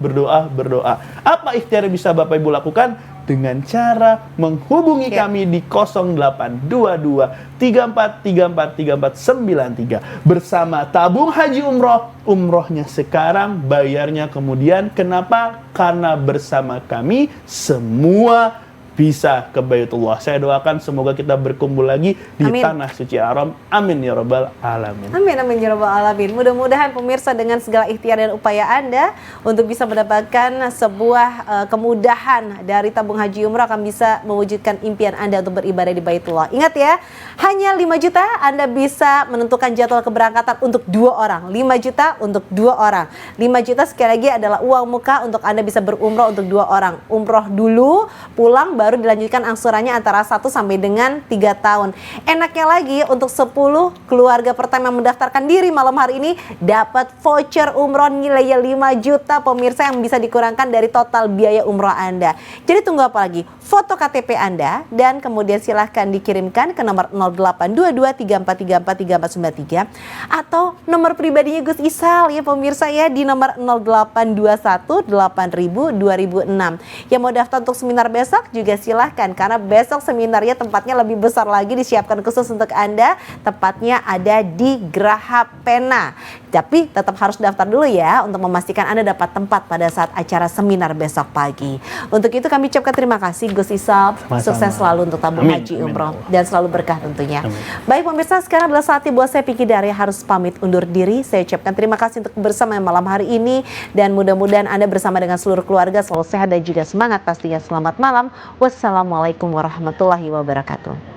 Apa ikhtiar yang bisa Bapak Ibu lakukan? Dengan cara menghubungi kami di 0822 3434 3493 bersama tabung haji umroh. Umrohnya sekarang, bayarnya kemudian. Kenapa? Karena bersama kami semua bisa ke Baitullah. Saya doakan semoga kita berkumpul lagi di tanah suci Haram. Amin ya rabbal alamin. Amin ya rabbal alamin. Mudah-mudahan pemirsa dengan segala ikhtiar dan upaya Anda untuk bisa mendapatkan sebuah kemudahan dari tabung haji umrah akan bisa mewujudkan impian Anda untuk beribadah di Baitullah. Ingat ya, hanya 5 juta Anda bisa menentukan jadwal keberangkatan untuk 2 orang. 5 juta untuk 2 orang. 5 juta sekali lagi adalah uang muka untuk Anda bisa berumrah untuk 2 orang. Umroh dulu, pulang baru dilanjutkan angsurannya antara 1 sampai dengan 3 tahun. Enaknya lagi untuk 10 keluarga pertama yang mendaftarkan diri malam hari ini dapat voucher umroh nilainya 5 juta pemirsa yang bisa dikurangkan dari total biaya umroh Anda. Jadi tunggu apa lagi? Foto KTP Anda dan kemudian silahkan dikirimkan ke nomor 082234343493 atau nomor pribadinya Gus Isal ya pemirsa ya di nomor 0821 8000 2006. Yang mau daftar untuk seminar besok juga silahkan karena besok seminarnya tempatnya lebih besar lagi disiapkan khusus untuk Anda. Tepatnya ada di Graha Pena. Tapi tetap harus daftar dulu ya untuk memastikan Anda dapat tempat pada saat acara seminar besok pagi. Untuk itu kami ucapkan terima kasih Gus Isal. Sukses selalu untuk tabung haji umroh dan selalu berkah tentunya. Baik pemirsa, sekarang adalah saatnya buat saya Pikir Dari harus pamit undur diri. Saya ucapkan terima kasih untuk bersama malam hari ini dan mudah-mudahan Anda bersama dengan seluruh keluarga selalu sehat dan juga semangat pastinya. Selamat malam. Wassalamualaikum warahmatullahi wabarakatuh.